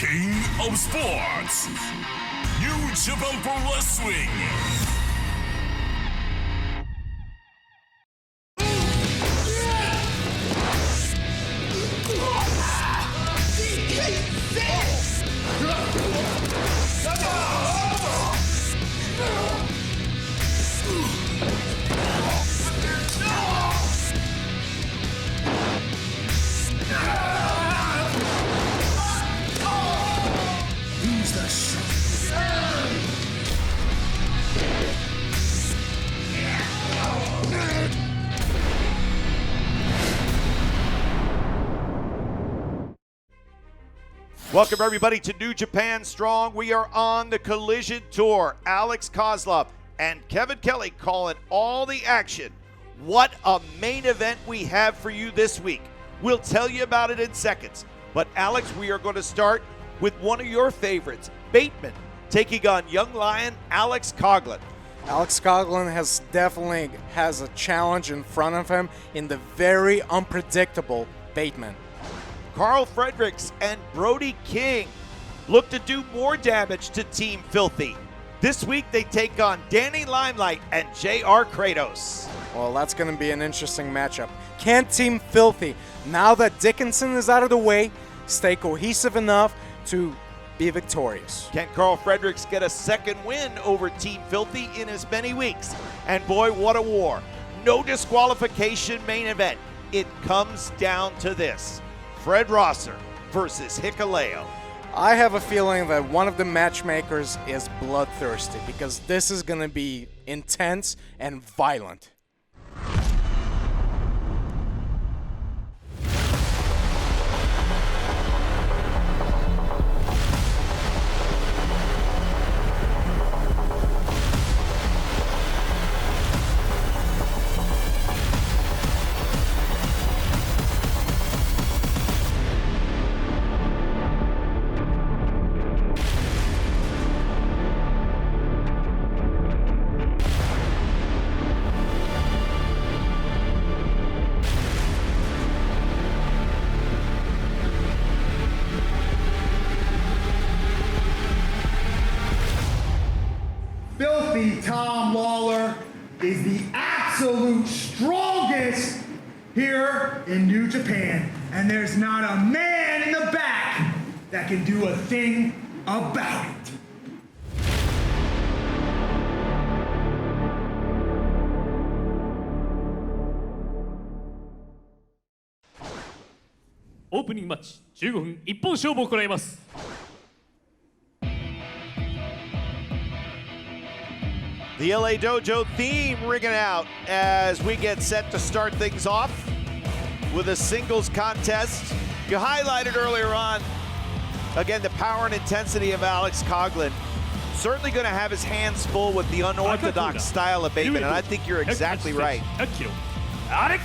King of Sports, New Japan Pro Wrestling. Welcome, everybody, to New Japan Strong. We are on the Collision Tour. Alex Kozlov and Kevin Kelly calling all the action. What a main event we have for you this week. We'll tell you about it in seconds. But, Alex, we are going to start with one of your favorites, Bateman, taking on young lion Alex Coughlin. Alex Coughlin definitely has a challenge in front of him in the very unpredictable Bateman. Carl Fredericks and Brody King look to do more damage to Team Filthy. This week they take on Danny Limelight and J.R. Kratos. Well, that's going to be an interesting matchup. Can Team Filthy, now that Dickinson is out of the way, stay cohesive enough to be victorious? Can Carl Fredericks get a second win over Team Filthy in as many weeks? And boy, what a war. No disqualification main event. It comes down to this. Fred Rosser versus Hikuleo. I have a feeling that one of the matchmakers is bloodthirsty because this is going to be intense and violent. Tom Lawler is the absolute strongest here in New Japan, and there's not a man in the back that can do a thing about it. Opening match 15分一本勝負を行います。The LA Dojo theme ringing out as we get set to start things off with a singles contest. You highlighted earlier on, again, the power and intensity of Alex Coughlin. Certainly going to have his hands full with the unorthodox style of Bateman, and I think you're exactly right. Alex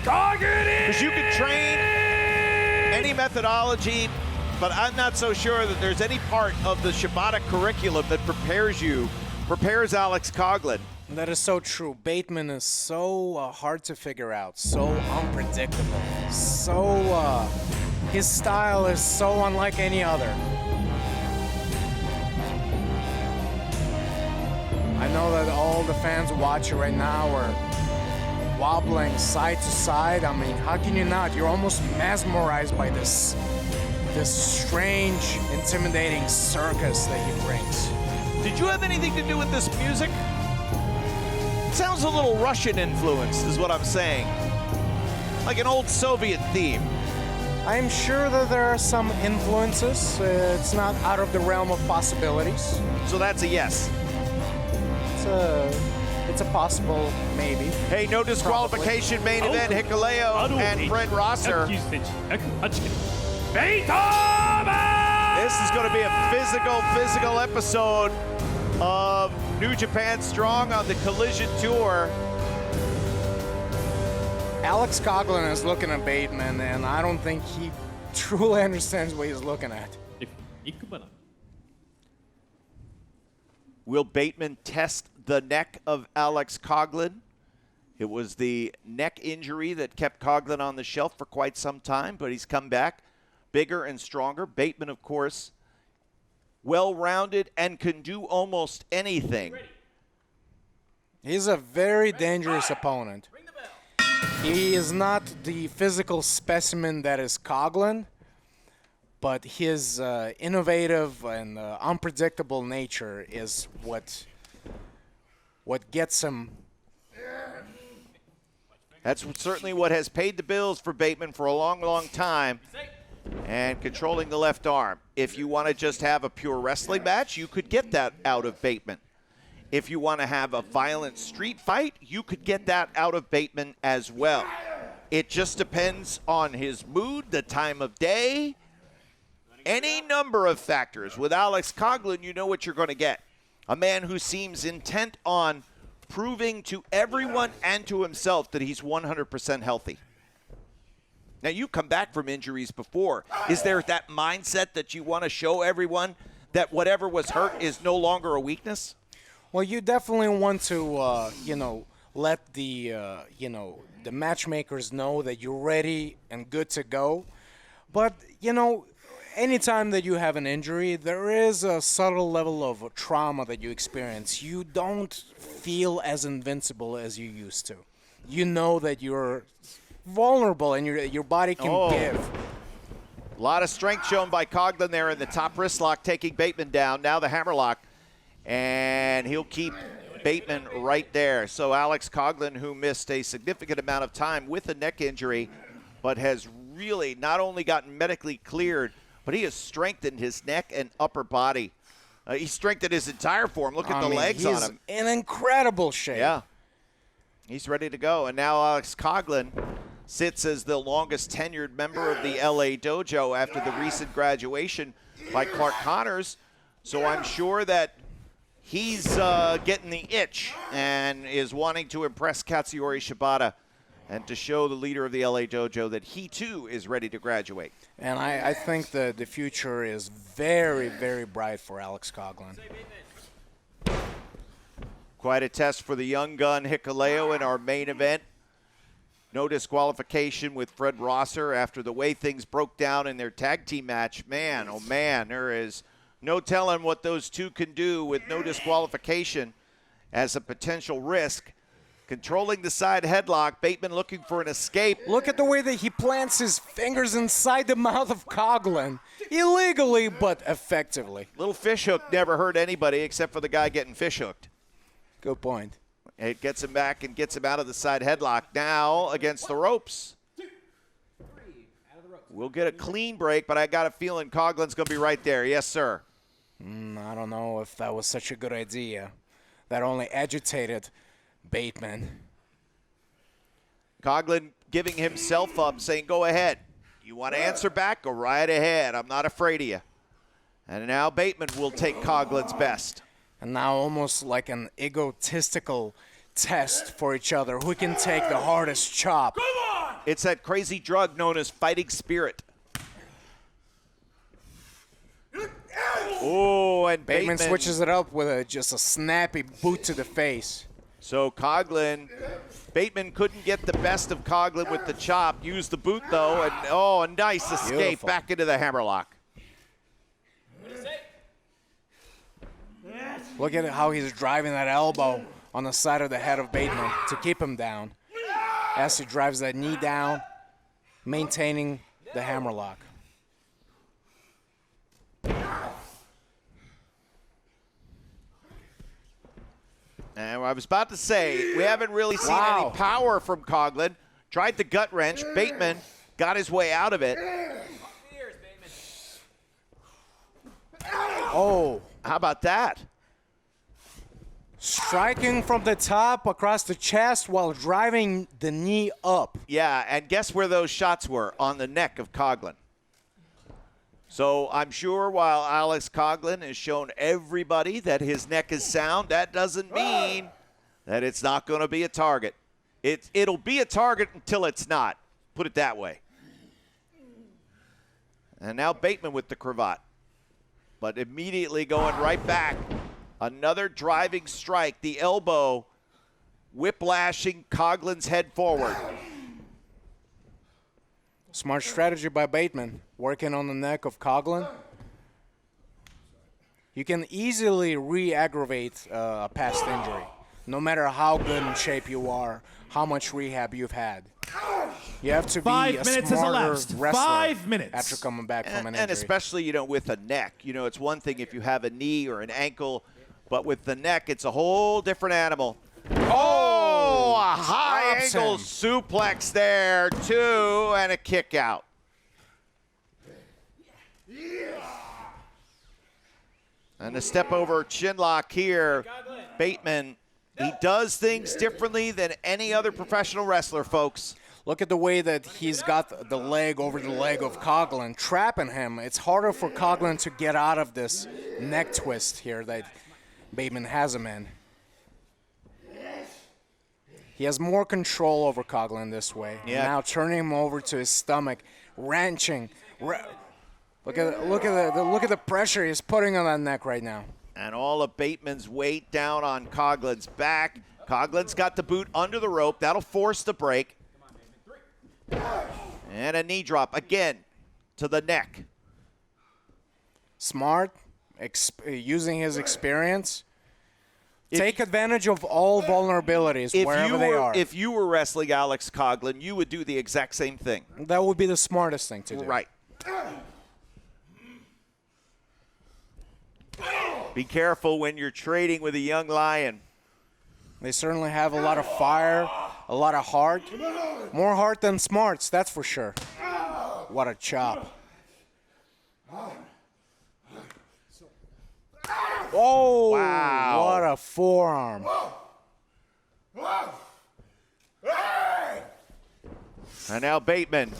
Coughlin! Because you can train any methodology, but I'm not so sure that there's any part of the Shibata curriculum that prepares Alex Coughlin. That is so true. Bateman is so hard to figure out, so unpredictable, his style is so unlike any other. I know that all the fans watching right now are wobbling side to side. I mean, how can you not? You're almost mesmerized by this strange, intimidating circus that he brings. Did you have anything to do with this music? It sounds a little Russian influenced, is what I'm saying. Like an old Soviet theme. I'm sure that there are some influences. It's not out of the realm of possibilities. So that's a yes. It's a possible maybe. Hey, no disqualification main event. Hikuleo and Fred Rosser. This is going to be a physical episode of New Japan Strong on the Collision Tour. Alex Coughlin is looking at Bateman, and I don't think he truly understands what he's looking at. Will Bateman test the neck of Alex Coughlin? It was the neck injury that kept Coughlin on the shelf for quite some time, but he's come back bigger and stronger. Bateman, of course, well-rounded and can do almost anything. He's a very dangerous opponent. He is not the physical specimen that is Coughlin, but his innovative and unpredictable nature is what gets him. That's certainly what has paid the bills for Bateman for a long, long time. And controlling the left arm. If you want to just have a pure wrestling match, you could get that out of Bateman. If you want to have a violent street fight, you could get that out of Bateman as well. It just depends on his mood, the time of day, any number of factors. With Alex Coughlin, you know what you're going to get. A man who seems intent on proving to everyone and to himself that he's 100% healthy. Now, you come back from injuries before. Is there that mindset that you want to show everyone that whatever was hurt is no longer a weakness? Well, you definitely want to, let the, the matchmakers know that you're ready and good to go. But, anytime that you have an injury, there is a subtle level of trauma that you experience. You don't feel as invincible as you used to. You know that you're vulnerable and your body can give. A lot of strength shown by Coughlin there in the top wrist lock, taking Bateman down. Now the hammerlock, and he'll keep Bateman right there. So Alex Coughlin, who missed a significant amount of time with a neck injury, but has really not only gotten medically cleared, but he has strengthened his neck and upper body. He strengthened his entire form. Look at the legs on him. In incredible shape. Yeah. He's ready to go. And now Alex Coughlin sits as the longest tenured member of the LA Dojo after the recent graduation by Clark Connors. So I'm sure that he's getting the itch and is wanting to impress Katsuyori Shibata and to show the leader of the LA Dojo that he too is ready to graduate. And I think that the future is very, very bright for Alex Coughlin. Quite a test for the young gun Hikuleo in our main event. No disqualification with Fred Rosser after the way things broke down in their tag team match. Man, oh man, there is no telling what those two can do with no disqualification as a potential risk. Controlling the side headlock, Bateman looking for an escape. Look at the way that he plants his fingers inside the mouth of Coughlin. Illegally, but effectively. Little fish hook never hurt anybody except for the guy getting fish hooked. Good point. It gets him back and gets him out of the side headlock. Now against the ropes. We'll get a clean break, but I got a feeling Coughlin's going to be right there. Yes, sir. I don't know if that was such a good idea. That only agitated Bateman. Coughlin giving himself up, saying, go ahead. You want to answer back? Go right ahead. I'm not afraid of you. And now Bateman will take Coughlin's best. And now almost like an egotistical test for each other. Who can take the hardest chop? It's that crazy drug known as fighting spirit. Oh, and Bateman switches it up with just a snappy boot to the face. So Bateman couldn't get the best of Coughlin with the chop. Used the boot, though, and a nice escape. Beautiful. Back into the hammerlock. Look at how he's driving that elbow on the side of the head of Bateman to keep him down. As he drives that knee down, maintaining the hammerlock. And I was about to say, we haven't really seen any power from Coughlin. Tried the gut wrench. Bateman got his way out of it. Oh. How about that? Striking from the top across the chest while driving the knee up. Yeah, and guess where those shots were? On the neck of Coughlin. So I'm sure while Alex Coughlin has shown everybody that his neck is sound, that doesn't mean that it's not going to be a target. It'll be a target until it's not. Put it that way. And now Bateman with the cravat. But immediately going right back. Another driving strike. The elbow whiplashing Coughlin's head forward. Smart strategy by Bateman. working on the neck of Coughlin. You can easily re-aggravate a past injury, no matter how good in shape you are, how much rehab you've had. You have to be 5 a minutes has smarter elapsed. wrestler 5 minutes. after coming back from an injury. And especially, with a neck. It's one thing if you have a knee or an ankle, but with the neck, it's a whole different animal. Oh, a high Drops angle him. suplex there, too, and a kick out. And a step over chin lock here. Bateman, he does things differently than any other professional wrestler, folks. Look at the way that he's got the leg over the leg of Coughlin, trapping him. It's harder for Coughlin to get out of this neck twist here that Bateman has him in. He has more control over Coughlin this way. Yeah. Now turning him over to his stomach, wrenching. Look at the pressure he's putting on that neck right now. And all of Bateman's weight down on Coughlin's back. Coughlin's got the boot under the rope. That'll force the break. And a knee drop again to the neck. Smart, using his experience. Take advantage of all vulnerabilities wherever they are. If you were wrestling Alex Coughlin, you would do the exact same thing. That would be the smartest thing to do. Right. Be careful when you're trading with a young lion. They certainly have a lot of fire, a lot of heart. More heart than smarts, that's for sure. What a chop. Oh, wow. What a forearm. And now Bateman.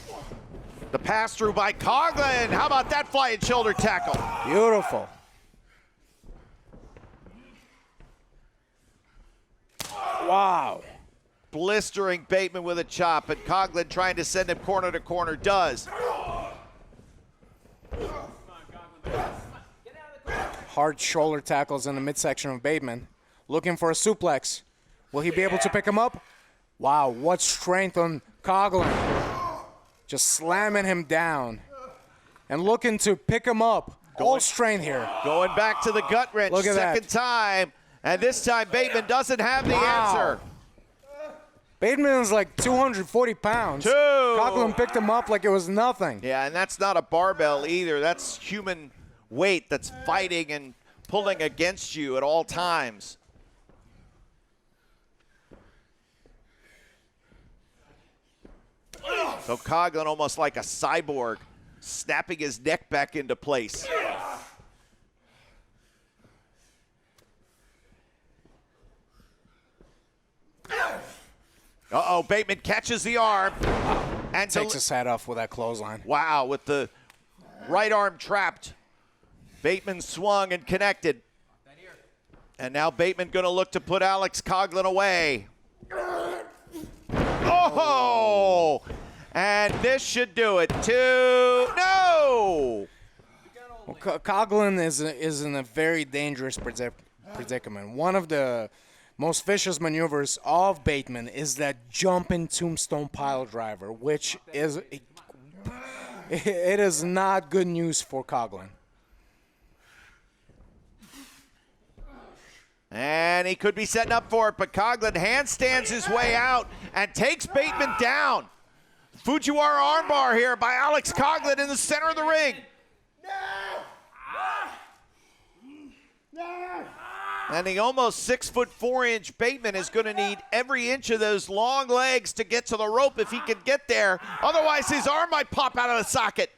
The pass through by Coughlin. How about that flying shoulder tackle? Beautiful. Wow. Blistering Bateman with a chop, and Coughlin trying to send him corner to corner does. Hard shoulder tackles in the midsection of Bateman. Looking for a suplex. Will he be able to pick him up? Wow, what strength on Coughlin. Just slamming him down. And looking to pick him up. All strength here. Going back to the gut wrench, Look at second that. time. And this time Bateman doesn't have the answer. Bateman is like 240 pounds. Two. Coughlin picked him up like it was nothing. Yeah, and that's not a barbell either. That's human weight that's fighting and pulling against you at all times. So Coughlin almost like a cyborg, snapping his neck back into place. Uh-oh, Bateman catches the arm. And Takes his head off with that clothesline. wow, with the right arm trapped. Bateman swung and connected. And now Bateman going to look to put Alex Coughlin away. Oh! And this should do it. No! Well, Coughlin is in a very dangerous predicament. One of the most vicious maneuvers of Bateman is that jumping tombstone pile driver, which is it is not good news for Coughlin. And he could be setting up for it, but Coughlin handstands his way out and takes Bateman down. Fujiwara armbar here by Alex Coughlin in the center of the ring. And the almost 6'4" Bateman is going to need every inch of those long legs to get to the rope if he can get there. Otherwise, his arm might pop out of the socket.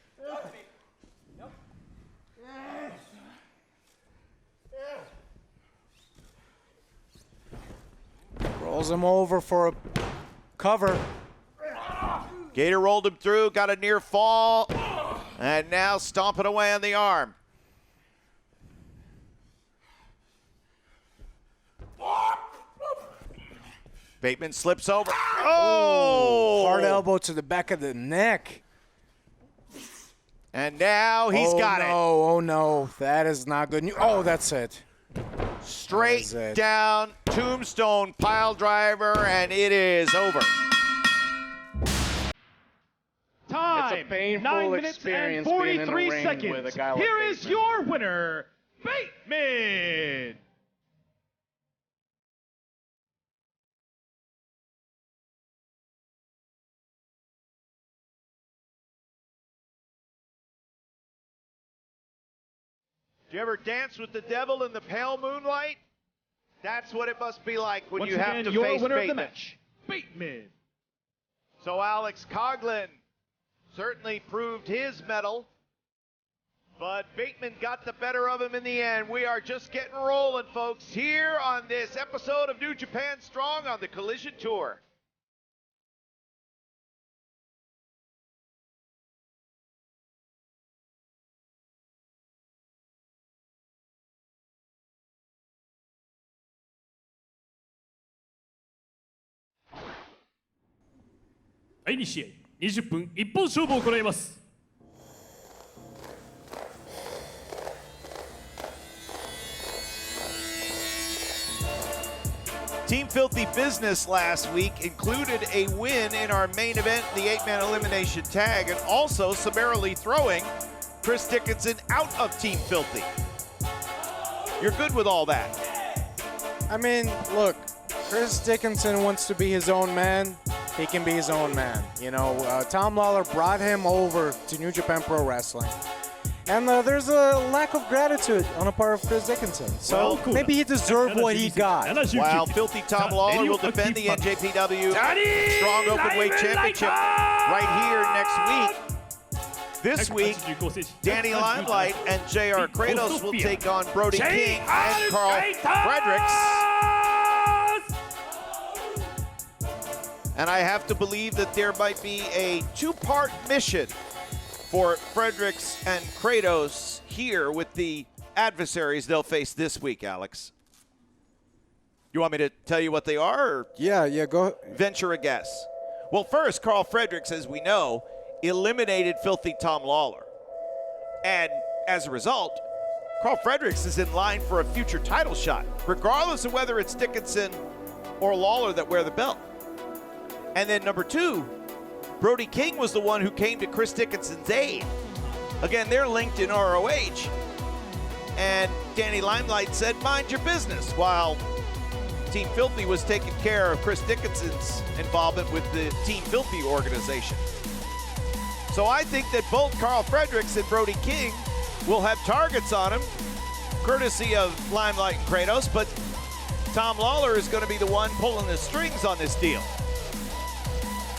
Rolls him over for a cover. Gator rolled him through, got a near fall, and now stomping away on the arm. Bateman slips over. Oh! Hard elbow to the back of the neck. And now he's got it. Oh no, that is not good news. Oh, that's it. Straight That is it. down, tombstone pile driver, and it is over. Time. time. painful 9 minutes and experience being in the 43 ring seconds. with a guy like Here is Bateman. your winner, Bateman. Do you ever dance with the devil in the pale moonlight? That's what it must be like when Once you have again, to your face winner of the Bateman. match, Bateman. So Alex Coughlin certainly proved his mettle, but Bateman got the better of him in the end. We are just getting rolling, folks, here on this episode of New Japan Strong on the Collision Tour.第2試合20分一本勝負を行います。Team Filthy Business last week included a win in our main event, the 8-man elimination tag, and also summarily throwing Chris Dickinson out of Team Filthy. You're good with all that. I mean, look, Chris Dickinson wants to be his own man. He can be his own man. You know, Tom Lawler brought him over to New Japan Pro Wrestling. And there's a lack of gratitude on the part of Chris Dickinson. So Well, maybe he deserved what he got. While Filthy Tom Lawler will defend the NJPW Strong Openweight Championship right here next week. This week, Danny Limelight and JR Kratos will take on Brody King and Carl Fredericks. And I have to believe that there might be a two-part mission for Fredericks and Kratos here with the adversaries they'll face this week, Alex. You want me to tell you what they are, or Yeah, go. venture a guess? Well, first, Carl Fredericks, as we know, eliminated Filthy Tom Lawler. And as a result, Carl Fredericks is in line for a future title shot, regardless of whether it's Dickinson or Lawler that wear the belt. And then number two, Brody King was the one who came to Chris Dickinson's aid. Again, they're linked in ROH. And Danny Limelight said, mind your business, while Team Filthy was taking care of Chris Dickinson's involvement with the Team Filthy organization. So I think that both Carl Fredericks and Brody King will have targets on them, courtesy of Limelight and Kratos, but Tom Lawler is going to be the one pulling the strings on this deal.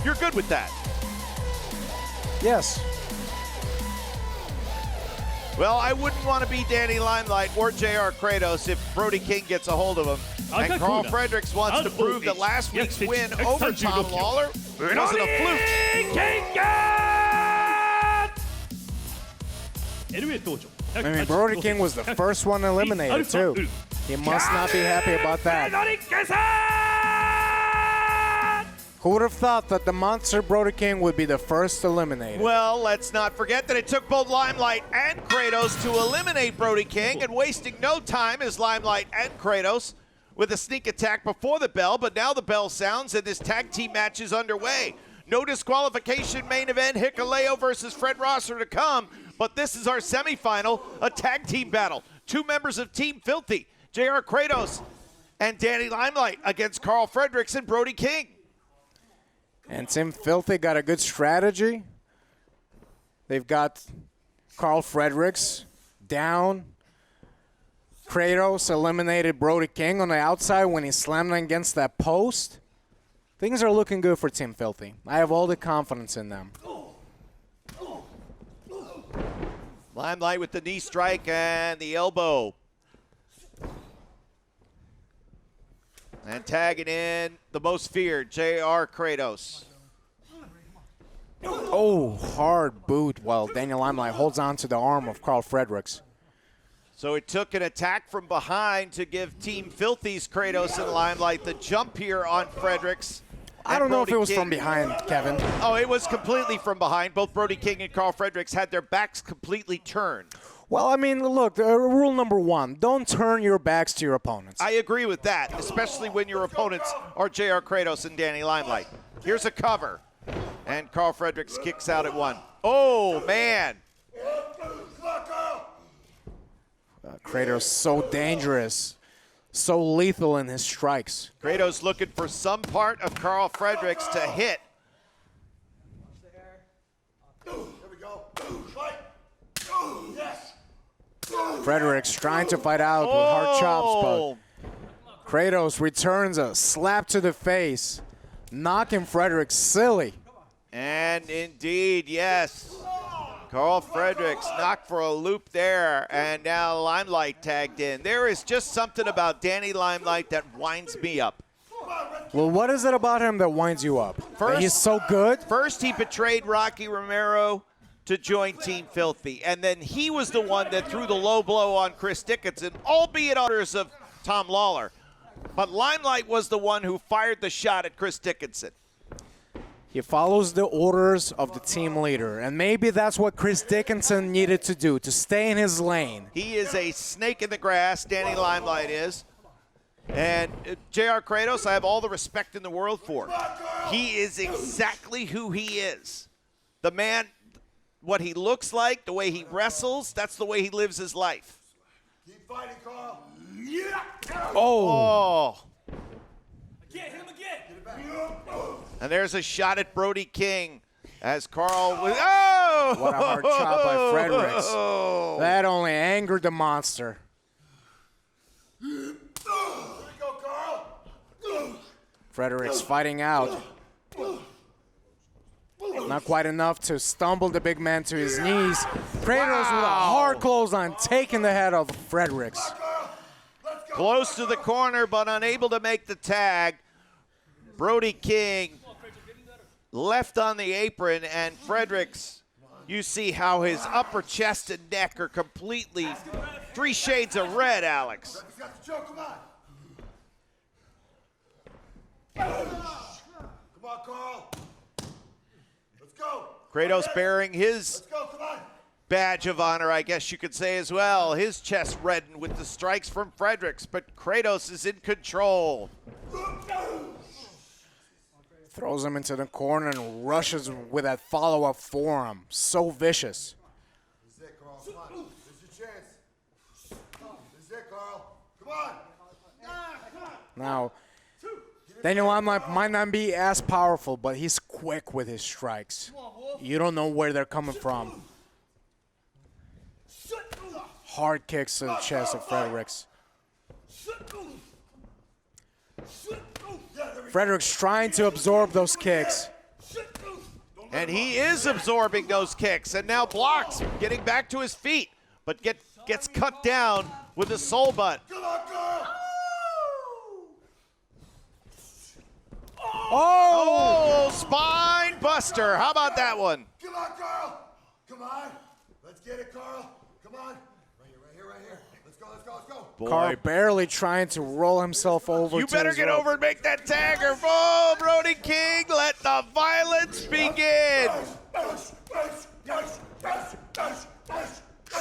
You're good with that? Yes. Well, I wouldn't want to be Danny Limelight or JR Kratos if Brody King gets a hold of him. And Carl Fredericks wants to prove that last week's win over Tom Lawler wasn't a fluke. I mean, Brody King was the first one eliminated, too. He must not be happy about that. Who would have thought that the monster Brody King would be the first eliminated? Well, let's not forget that it took both Limelight and Kratos to eliminate Brody King, and wasting no time is Limelight and Kratos with a sneak attack before the bell, but now the bell sounds and this tag team match is underway. No disqualification main event, Hikuleo versus Fred Rosser to come, but this is our semifinal, a tag team battle. Two members of Team Filthy, JR Kratos and Danny Limelight against Carl Fredericks and Brody King. And Team Filthy got a good strategy. They've got Carl Fredericks down. Kratos eliminated Brody King on the outside when he slammed against that post. Things are looking good for Team Filthy. I have all the confidence in them. Limelight with the knee strike and the elbow. And tagging in the most feared, JR Kratos. Oh, hard boot while Daniel Limelight holds on to the arm of Carl Fredericks. So it took an attack from behind to give Team Filthy's Kratos and Limelight the jump here on Fredericks. I don't know if it was King. from behind, Kevin. Oh, it was completely from behind. Both Brody King and Carl Fredericks had their backs completely turned. Well, I mean, look, rule number one, don't turn your backs to your opponents. I agree with that, especially when your opponents are JR Kratos and Danny Limelight. Here's a cover, and Carl Fredericks kicks out at one. Oh, man. Kratos so dangerous, so lethal in his strikes. Kratos looking for some part of Carl Fredericks to hit. Fredericks trying to fight out with hard chops, but Kratos returns a slap to the face, knocking Fredericks silly. And indeed, yes. Carl Fredericks knocked for a loop there, and now Limelight tagged in. There is just something about Danny Limelight that winds me up. Well, what is it about him that winds you up? That he's so good? First, he betrayed Rocky Romero to join Team Filthy, and then he was the one that threw the low blow on Chris Dickinson, albeit orders of Tom Lawler. But Limelight was the one who fired the shot at Chris Dickinson. He follows the orders of the team leader, and maybe that's what Chris Dickinson needed to do, to stay in his lane. He is a snake in the grass, Danny Limelight is. And J.R. Kratos, I have all the respect in the world for. He is exactly who he is. The man, what he looks like, the way he wrestles, that's the way he lives his life. Keep fighting, Carl. Oh. Again, hit him again. And there's a shot at Brody King as Carl was, oh! What a hard shot by Fredericks. That only angered the monster. Here we go, Carl. Fredericks fighting out. Not quite enough to stumble the big man to his knees. Kratos with a hard clothesline, taking the head of Fredericks. Close to the corner, but unable to make the tag. Brody King left on the apron, and Fredericks, you see how his upper chest and neck are completely 3 shades of red, Alex. He's got the choke, come on. Come on, Carl. Let's go. Kratos bearing his Let's go, come on. badge of honor, I guess you could say as well. His chest reddened with the strikes from Fredericks, but Kratos is in control. Throws him into the corner and rushes with that follow-up forearm. So vicious. This is it, Carl. Come on. This is your chance. This is it, Carl. Come on. Now, Daniel Limelight might not be as powerful, but he's quick with his strikes. You don't know where they're coming from. Hard kicks to the chest of Fredericks. Fredericks trying to absorb those kicks. And he is absorbing those kicks, and now blocks, getting back to his feet, but gets cut down with a soul butt. Come on, Carl. Oh, spine buster. How about that one? Come on, Carl. Come on. Let's get it, Carl. Come on. Right here, right here, right here. Let's go, let's go, let's go. Boy, Carl barely trying to roll himself over. you to better his get rope. over and make that tag, or oh, Brody King, let the violence begin.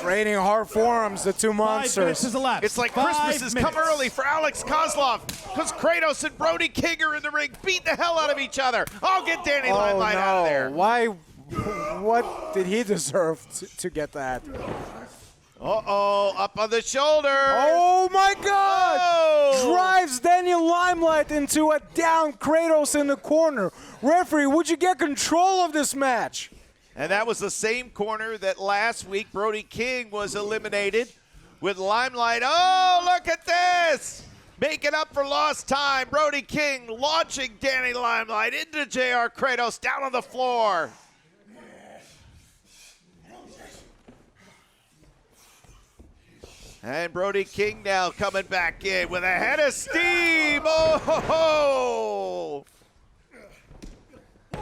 Trading hard forearms, the two 5 minutes monsters. is elapsed. It's like 5 Christmas has come minutes. early for Alex Kozlov, because Kratos and Brody King are in the ring, beating the hell out of each other. I'll get Danny Oh Limelight out of there. no! Why? What did he deserve to get that? Uh-oh, up on the shoulder. Oh my God! Oh! Drives Daniel Limelight into a down Kratos in the corner. Referee, would you get control of this match? And that was the same corner that last week Brody King was eliminated with Limelight. Oh, look at this! Making up for lost time. Brody King launching Danny Limelight into JR Kratos down on the floor. And Brody King now coming back in with a head of steam. Oh, ho, ho.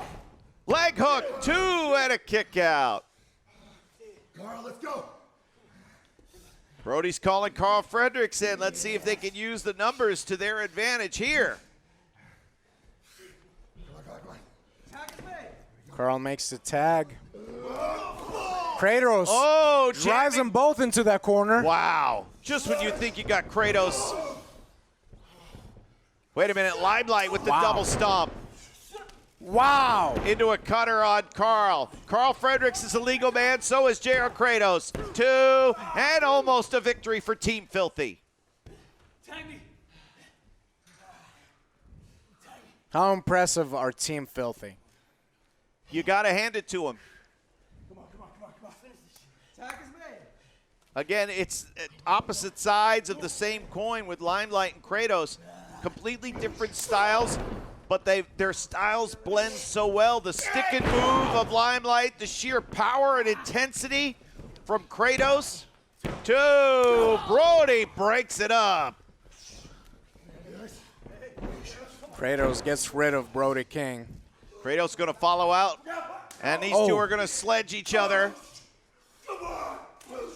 Leg hook, 2 and a kick out. Carl, let's go. Brody's calling Carl Fredericks in. Let's see if they can use the numbers to their advantage here. Carl makes the tag. Kratos drives them both into that corner. Wow. Just when you think you got Kratos. Wait a minute, Limelight with the double stomp. Wow. Into a cutter on Carl. Carl Fredericks is a legal man, so is J.R. Kratos. 2, and almost a victory for Team Filthy. How impressive are Team Filthy? You got to hand it to him. Again, it's opposite sides of the same coin with Limelight and Kratos. Completely different styles, but their styles blend so well. The stick and move of Limelight, the sheer power and intensity from Kratos. 2, Brody breaks it up. Kratos gets rid of Brody King. Kratos going to follow out, and these two are going to sledge each other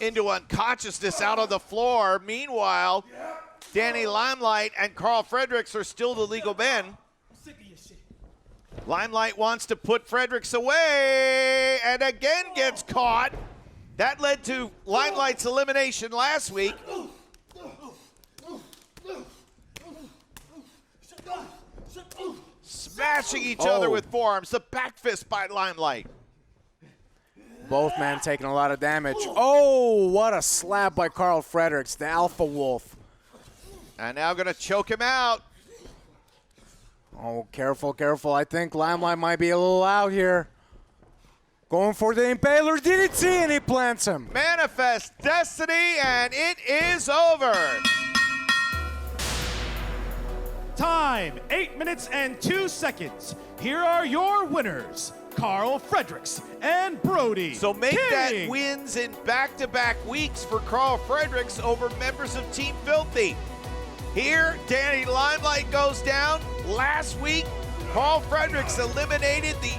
into unconsciousness out on the floor. Meanwhile, Danny Limelight and Carl Fredericks are still the legal men. Limelight wants to put Fredericks away and again gets caught. That led to Limelight's elimination last week. Smashing each other with forearms. The back fist by Limelight. Both men taking a lot of damage. Oh, what a slap by Carl Fredericks, the Alpha Wolf. And now going to choke him out. Oh, careful, careful. I think Limelight might be a little out here. Going for the Impaler DDT, and he plants him. Manifest Destiny, and it is over. Time, 8 minutes and 2 seconds. Here are your winners, Carl Fredericks and Brody So make King. that wins in back-to-back weeks for Carl Fredericks over members of Team Filthy. Here, Danny Limelight goes down. Last week, Carl Fredericks eliminated the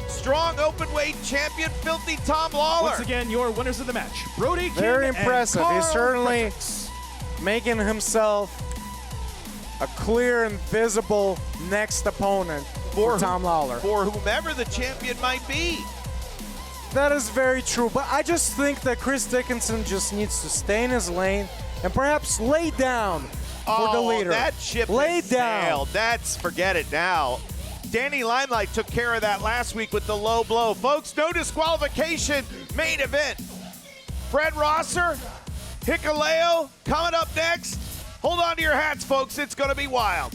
strong openweight champion, Filthy Tom Lawler. Once again, your winners of the match, Brody King Very and impressive. Carl He's certainly Fredericks. making himself a clear and visible next opponent for Tom Lawler. For whomever the champion might be. That is very true, but I just think that Chris Dickinson just needs to stay in his lane and perhaps lay down for the leader. That ship lay has down. sailed. Forget it now. Danny Limelight took care of that last week with the low blow. Folks, no disqualification, main event. Fred Rosser, Hikuleo coming up next. Hold on to your hats, folks. It's going to be wild.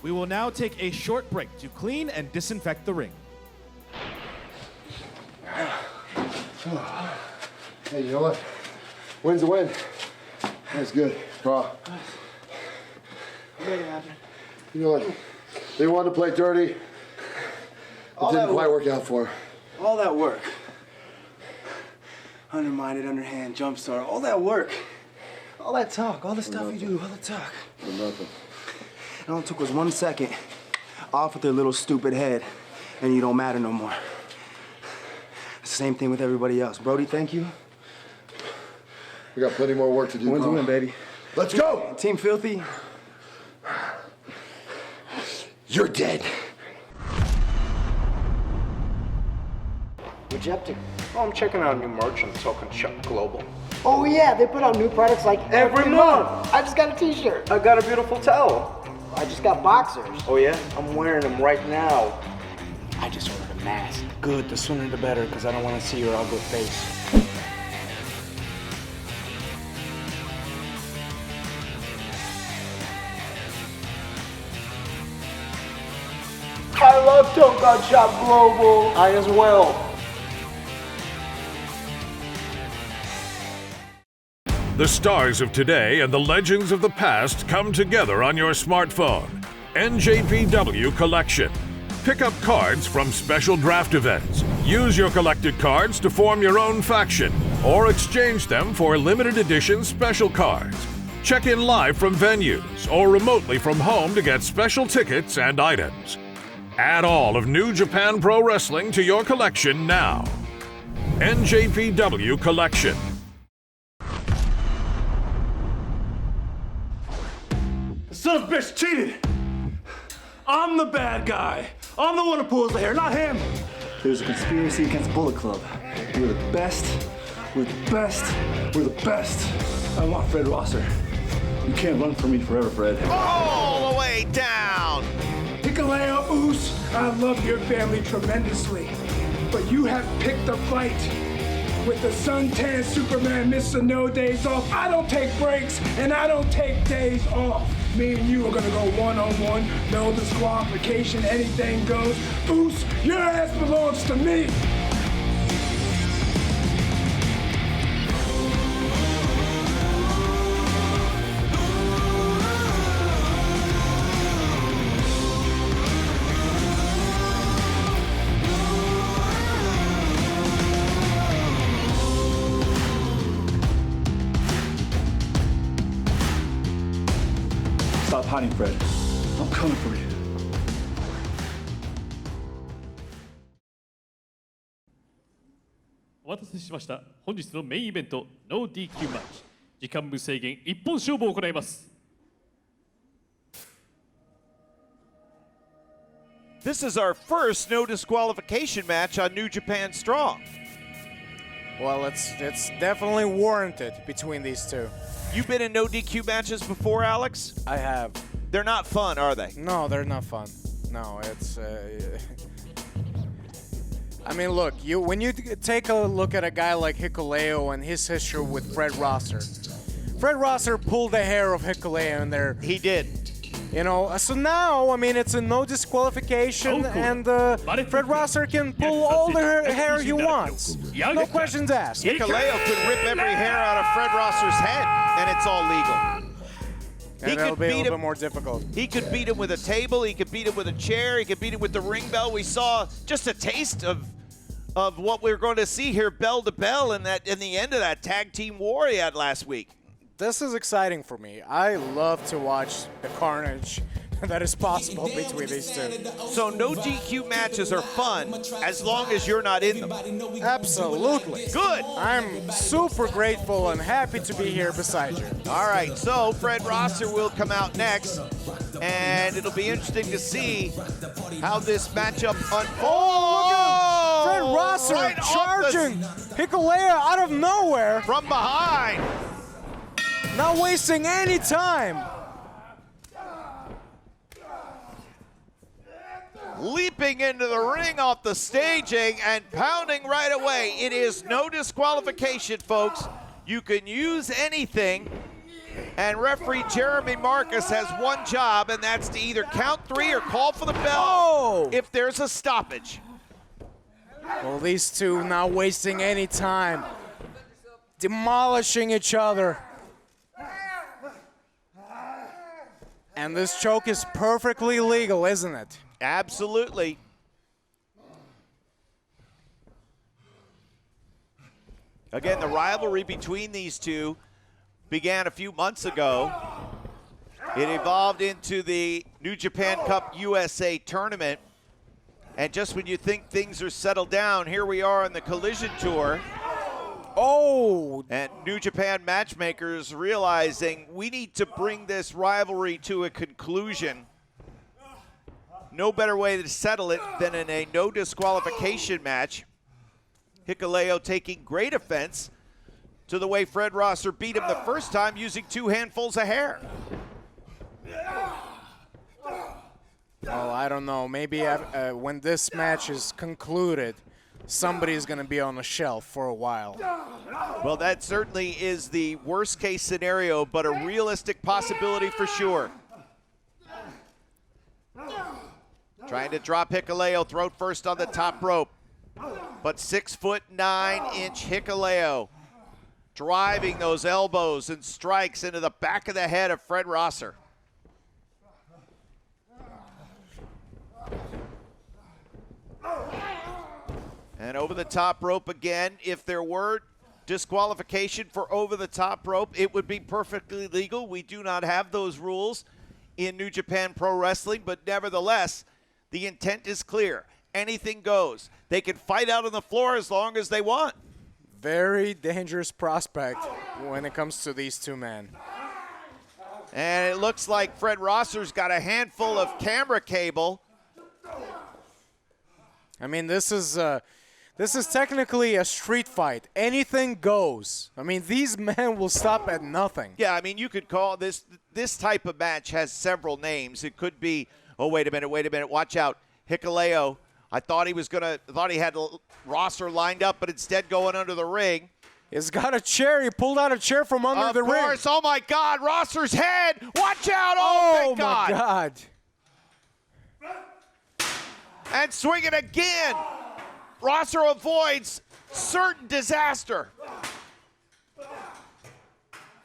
We will now take a short break to clean and disinfect the ring. Hey, you know what? Win's a win. That's good. Carl. You know what? They wanted to play dirty. It didn't quite work out for them. All that work. Undermined, underhand, jump start, all that work. All that talk, all the stuff you do, all the talk. For nothing. It all it took was 1 second off with their little stupid head, and you don't matter no more. It's the same thing with everybody else. Brody, thank you. We got plenty more work to do, Win's a Carl. win, baby. Let's go! Team Filthy. You're dead. What'd you up to? Oh, I'm checking out new merch on Token Shop Global. Oh yeah, they put out new products like Every month. I just got a t-shirt. I got a beautiful towel. I just got boxers. Oh yeah? I'm wearing them right now. I just ordered a mask. Good, the sooner the better, because I don't want to see your ugly face. I love Token Shop Global. I as well. The stars of today and the legends of the past come together on your smartphone. NJPW Collection. Pick up cards from special draft events. Use your collected cards to form your own faction or exchange them for limited edition special cards. Check in live from venues or remotely from home to get special tickets and items. Add all of New Japan Pro Wrestling to your collection now. NJPW Collection. Son of a bitch cheated. I'm the bad guy. I'm the one who pulls the hair, not him. There's a conspiracy against Bullet Club. We're the best. We're the best. We're the best. I want Fred Rosser. You can't run from me forever, Fred. All the way down. Hikuleo, Oos, I love your family tremendously, but you have picked a fight. With the suntan Superman Mr. No Days Off, I don't take breaks and I don't take days off. Me and you are gonna go one-on-one, no disqualification, anything goes. Oos, your ass belongs to me. Stop hiding, Fred. I'm coming for you. お待たせしました。本日のメインイベント、ノー DQ マッチ。時間無制限一本勝負を行います。This is our first no disqualification match on New Japan Strong. Well, it's definitely warranted between these two. You've been in no DQ matches before, Alex? I have. They're not fun, are they? No, they're not fun. No, it's. I mean, look, when you take a look at a guy like Hikuleo and his history with Fred Rosser. Fred Rosser pulled the hair of Hikuleo in there. He did. You know, so now, I mean, it's a no disqualification, and Fred Rosser can pull all the hair he wants. No questions asked. Hikuleo could rip every hair out of Fred Rosser's head, and it's all legal. And that'll be a little bit more difficult. He could beat him with a table. He could beat him with a chair. He could beat him with the ring bell. We saw just a taste of what we're going to see here, bell to bell, in the end of that tag team war he had last week. This is exciting for me. I love to watch the carnage that is possible between these two. So no DQ matches are fun as long as you're not in them. Absolutely. Good. I'm super grateful and happy to be here beside you. All right, so Fred Rosser will come out next, and it'll be interesting to see how this matchup unfolds. Oh, look at Fred Rosser right charging Hikuleo out of nowhere. From behind. Not wasting any time. Leaping into the ring off the staging and pounding right away. It is no disqualification, folks. You can use anything, and referee Jeremy Marcus has one job, and that's to either count three or call for the bell if there's a stoppage. Well, these two not wasting any time, demolishing each other. And this choke is perfectly legal, isn't it? Absolutely. Again, the rivalry between these two began a few months ago. It evolved into the New Japan Cup USA tournament. And just when you think things are settled down, here we are on the Collision Tour. Oh! And New Japan matchmakers realizing we need to bring this rivalry to a conclusion. No better way to settle it than in a no disqualification match. Hikuleo taking great offense to the way Fred Rosser beat him the first time using two handfuls of hair. Well, I don't know. Maybe when this match is concluded, somebody's going to be on the shelf for a while. Well, that certainly is the worst case scenario, but a realistic possibility for sure. Trying to drop Hikuleo, throat first on the top rope. But 6'9" Hikuleo driving those elbows and strikes into the back of the head of Fred Rosser. And over the top rope again. If there were disqualification for over the top rope, it would be perfectly legal. We do not have those rules in New Japan Pro Wrestling, but nevertheless, the intent is clear. Anything goes. They can fight out on the floor as long as they want. Very dangerous prospect when it comes to these two men. And it looks like Fred Rosser's got a handful of camera cable. I mean, this is technically a street fight. Anything goes. I mean, these men will stop at nothing. Yeah, I mean, you could call this type of match has several names. It could be, oh, wait a minute, watch out. Hikuleo, I thought he had Rosser lined up, but instead going under the ring. He's got a chair. He pulled out a chair from under the ring. Of course. Oh, my God. Rosser's head. Watch out. Oh, thank God. Oh, my God. And swing it again. Rosser avoids certain disaster.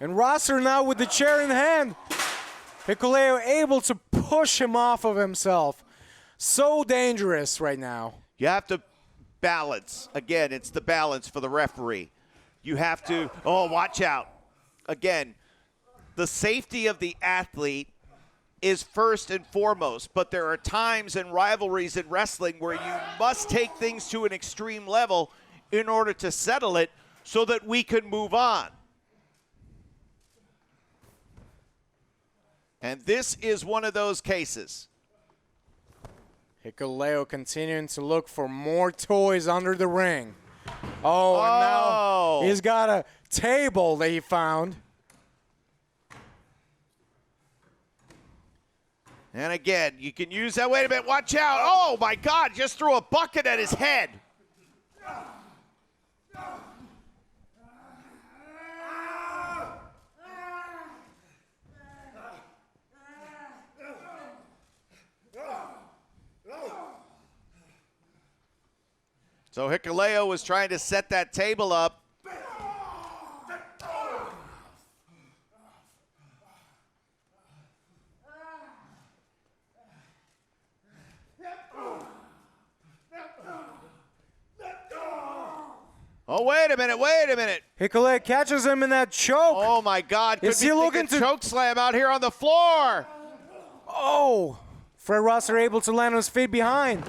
And Rosser now with the chair in hand. Hikuleo able to push him off of himself. So dangerous right now. You have to balance. Again, it's the balance for the referee. You have to, oh, watch out. Again, the safety of the athlete is first and foremost, but there are times and rivalries in wrestling where you must take things to an extreme level in order to settle it so that we can move on. And this is one of those cases. Hikuleo continuing to look for more toys under the ring. Oh, and now he's got a table that he found. And again, you can use that. Wait a minute, watch out. Oh, my God, just threw a bucket at his head. So Hikuleo was trying to set that table up. Oh, wait a minute. Hikuleo catches him in that choke. Oh, my God. Is he looking to choke slam out here on the floor? Oh, Fred Rosser able to land on his feet behind.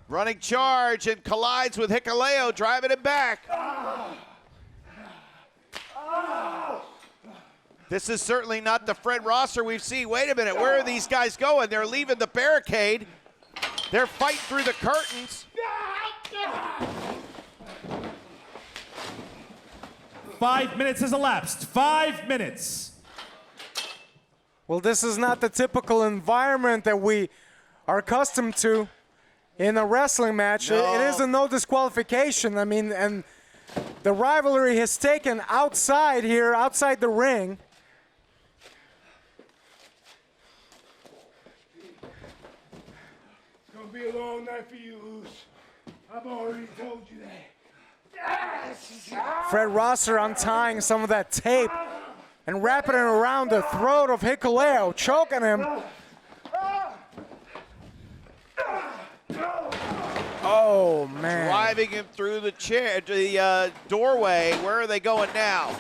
Running charge and collides with Hikuleo, driving him back. This is certainly not the Fred Rosser we've seen. Wait a minute, where are these guys going? They're leaving the barricade. They're fighting through the curtains. 5 minutes has elapsed. 5 minutes. Well, this is not the typical environment that we are accustomed to in a wrestling match. No. It is a no disqualification. I mean, and the rivalry has taken outside here, outside the ring. It's gonna be a long night for you, Oos. I've already told you that. Yes! Fred Rosser untying some of that tape and wrapping it around the throat of Hikuleo, choking him. Oh, man. Driving him through the chair, the doorway. Where are they going now?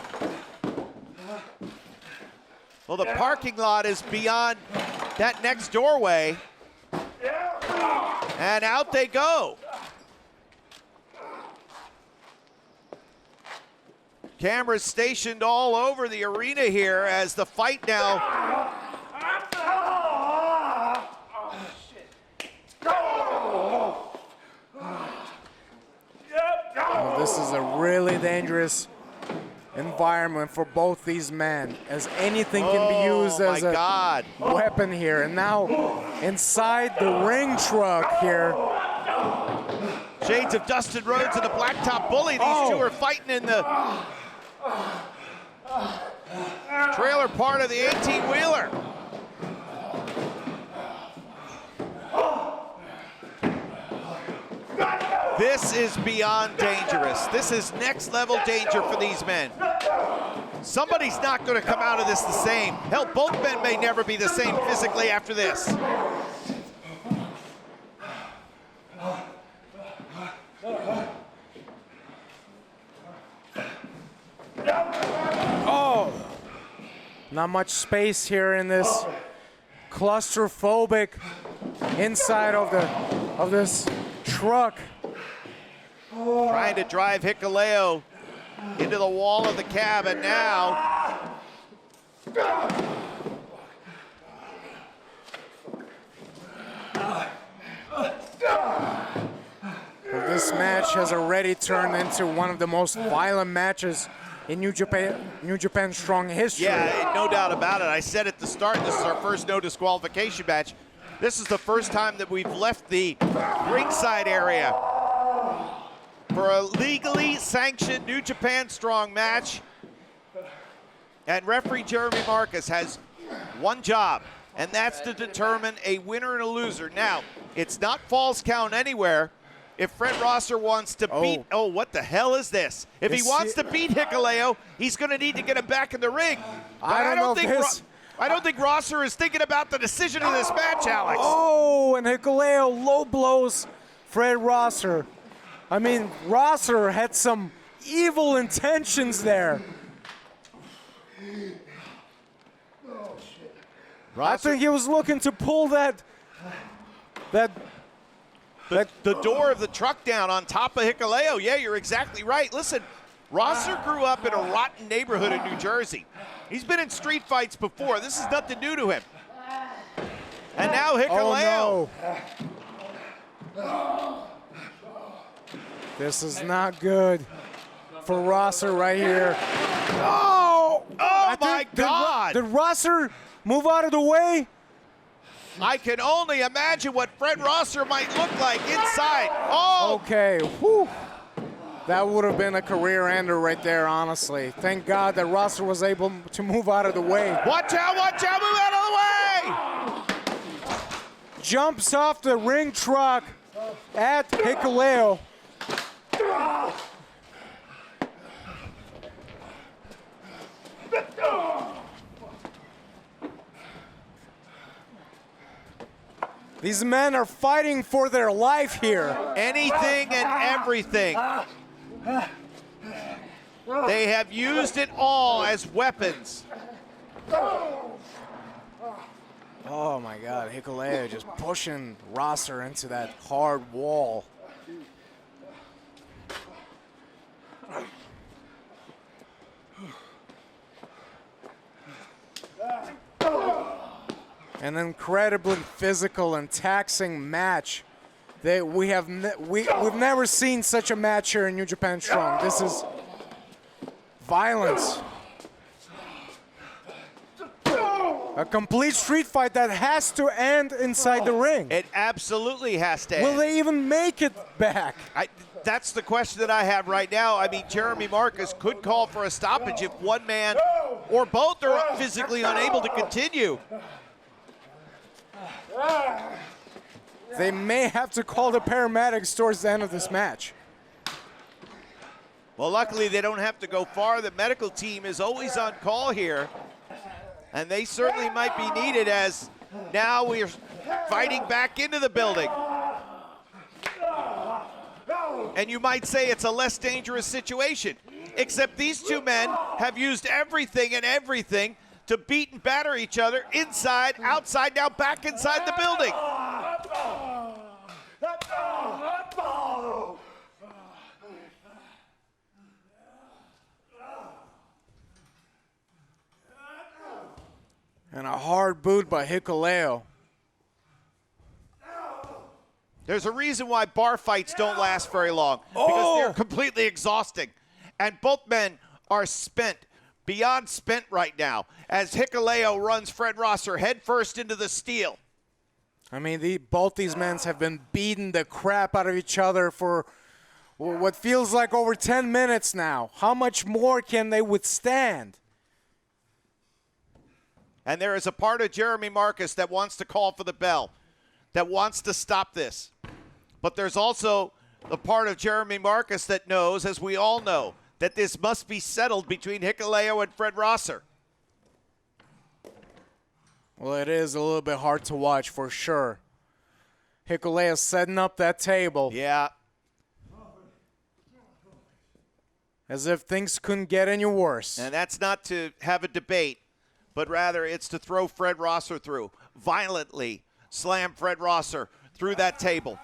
Well, the parking lot is beyond that next doorway. And out they go. Cameras stationed all over the arena here as the fight now. Well, this is a really dangerous environment for both these men, as anything can be used as a weapon here. And now inside the ring truck here. Shades of Dustin Rhodes and the Blacktop Bully. These two are fighting in the trailer part of the 18-wheeler. This is beyond dangerous. This is next level danger for these men. Somebody's not going to come out of this the same. Hell, both men may never be the same physically after this. Oh, not much space here in this claustrophobic inside of this truck. Trying to drive Hikuleo into the wall of the cab, and now Well, this match has already turned into one of the most violent matches in New Japan Strong history. Yeah, no doubt about it. I said at the start, this is our first no disqualification match. This is the first time that we've left the ringside area for a legally sanctioned New Japan Strong match. And referee Jeremy Marcus has one job, and that's to determine a winner and a loser. Now, it's not false count anywhere. If Fred Rosser wants to beat, oh, what the hell is this? If he wants to beat Hikuleo, he's going to need to get him back in the ring. But I don't think Rosser is thinking about the decision of this match, Alex. Oh, and Hikuleo low blows Fred Rosser. I mean, Rosser had some evil intentions there. I think he was looking to pull the door of the truck down on top of Hikuleo. Yeah, you're exactly right. Listen, Rosser grew up in a rotten neighborhood in New Jersey. He's been in street fights before. This is nothing new to him. And now Hikuleo. Oh, no. This is not good for Rosser right here. Oh! Oh, my God! Did Rosser move out of the way? I can only imagine what Fred Rosser might look like inside. Oh! Okay, whew. That would have been a career ender right there, honestly. Thank God that Rosser was able to move out of the way. Watch out, move out of the way! Jumps off the ring truck at Hikuleo. These men are fighting for their life here. Anything and everything. They have used it all as weapons. Oh my God, Hikuleo just pushing Rosser into that hard wall. An incredibly physical and taxing match that we've never seen such a match here in New Japan Strong. This is violence. A complete street fight that has to end inside the ring. It absolutely has to end. Will they even make it back? That's the question that I have right now. I mean, Jeremy Marcus could call for a stoppage if one man or both are physically unable to continue. They may have to call the paramedics towards the end of this match. Well, luckily they don't have to go far. The medical team is always on call here, and they certainly might be needed as now we are fighting back into the building. And you might say it's a less dangerous situation, except these two men have used everything to beat and batter each other inside, outside, now back inside the building. And a hard boot by Hikuleo. There's a reason why bar fights don't last very long, because they're completely exhausting. And both men are spent, beyond spent right now, as Hikuleo runs Fred Rosser headfirst into the steel. I mean, both these men have been beating the crap out of each other for what feels like over 10 minutes now. How much more can they withstand? And there is a part of Jeremy Marcus that wants to call for the bell, that wants to stop this. But there's also a part of Jeremy Marcus that knows, as we all know, that this must be settled between Hikuleo and Fred Rosser. Well, it is a little bit hard to watch for sure. Hikuleo setting up that table. Yeah. As if things couldn't get any worse. And that's not to have a debate, but rather it's to throw Fred Rosser through. Violently slam Fred Rosser through that table.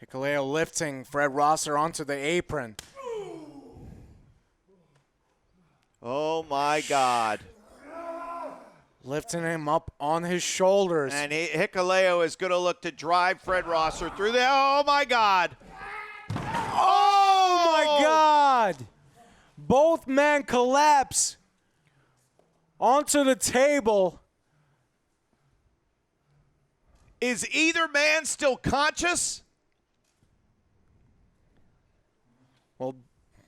Hikuleo lifting Fred Rosser onto the apron. Oh my my God. Lifting him up on his shoulders. And Hikuleo is going to look to drive Fred Rosser through there. Oh, my God. Oh, my God. Both men collapse onto the table. Is either man still conscious? Well,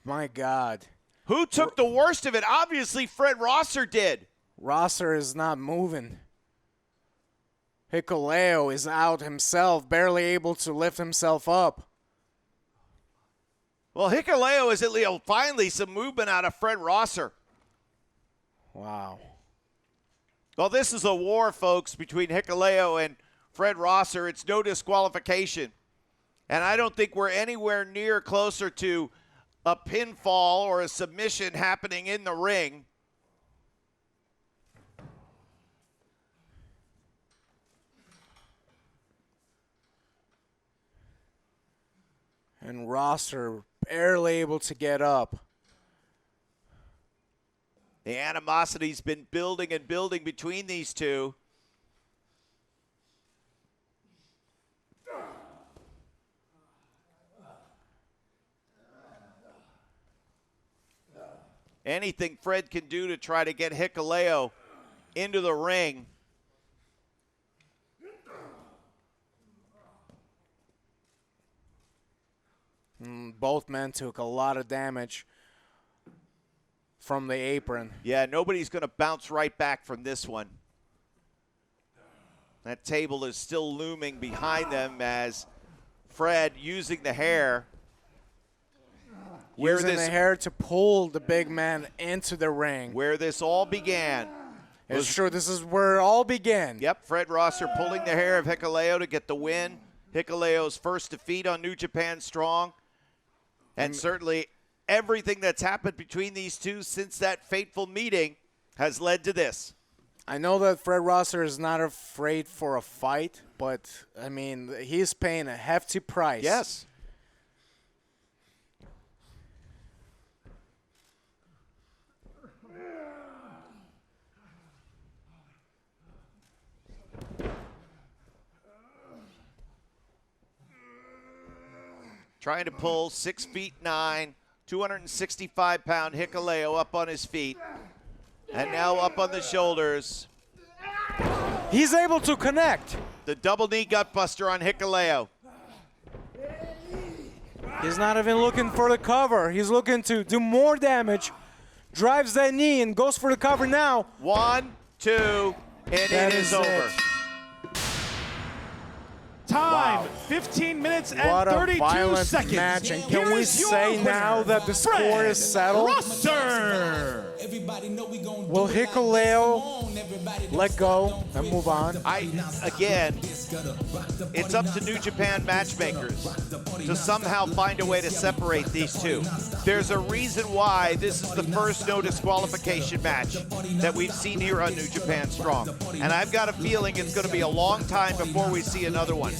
my God. Who took the worst of it? Obviously, Fred Rosser did. Rosser is not moving. Hikuleo is out himself, barely able to lift himself up. Well, Hikuleo is at least finally some movement out of Fred Rosser. Wow. Well, this is a war, folks, between Hikuleo and Fred Rosser. It's no disqualification. And I don't think we're anywhere near closer to a pinfall or a submission happening in the ring. And Rosser barely able to get up. The animosity's been building and building between these two. Anything Fred can do to try to get Hikuleo into the ring. Both men took a lot of damage from the apron. Yeah, nobody's going to bounce right back from this one. That table is still looming behind them as Fred using the hair. Using the hair to pull the big man into the ring. Where this all began. It's true, this is where it all began. Yep, Fred Rosser pulling the hair of Hikuleo to get the win. Hikuleo's first defeat on New Japan Strong. And certainly everything that's happened between these two since that fateful meeting has led to this. I know that Fred Rosser is not afraid for a fight, but, I mean, he's paying a hefty price. Yes. Trying to pull 6'9", 265-pound Hikuleo up on his feet. And now up on the shoulders. He's able to connect. The double knee gutbuster on Hikuleo. He's not even looking for the cover. He's looking to do more damage. Drives that knee and goes for the cover now. 1, 2, and That it is is over. it. Time, Wow. 15 minutes and What a 32 violent seconds. match. And Here can we is your say winner, now that the score Fred is settled? Rosser. Will Hikuleo let go and move on? Again, it's up to New Japan matchmakers to somehow find a way to separate these two. There's a reason why this is the first no disqualification match that we've seen here on New Japan Strong. And I've got a feeling it's going to be a long time before we see another one.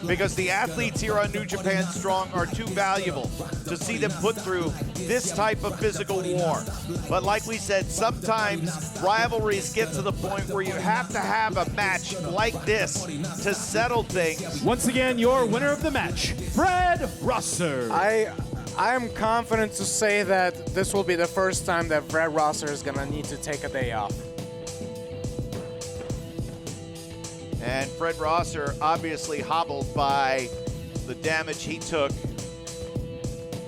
Because the athletes here on New Japan Strong are too valuable to see them put through this type of physical war. But like we said, sometimes rivalries get to the point where you have to have a match like this to settle things. Once again, your winner of the match, Fred Rosser. I am confident to say that this will be the first time that Fred Rosser is going to need to take a day off. And Fred Rosser obviously hobbled by the damage he took.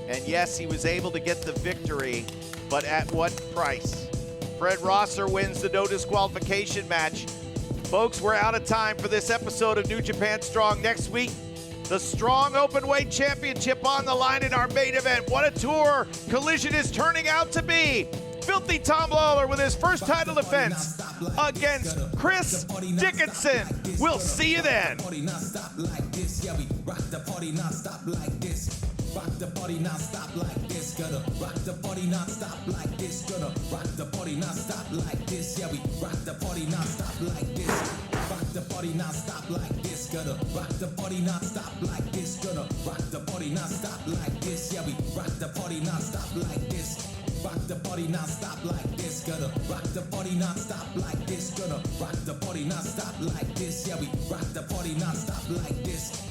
And yes, he was able to get the victory, but at what price? Fred Rosser wins the no disqualification match. Folks, we're out of time for this episode of New Japan Strong. Next week, the Strong Openweight Championship on the line in our main event. What a tour Collision is turning out to be. Filthy Tom Lawler with his first title defense against Chris Dickinson. We'll see you then. Rock the party non-stop like this. Rock the party non-stop like this. Gonna rock the party non-stop like this. Gonna rock the party non-stop like this. Yeah, we rock the party non-stop like this. Rock the party non-stop like this. Gonna rock the party non-stop like this. Gonna rock the party non-stop like this. Yeah, we rock the party non-stop like this. rock the party non-stop like this. Gonna rock the party non-stop like this. Gonna rock the party non-stop like this. Yeah, we rock the party non-stop like this.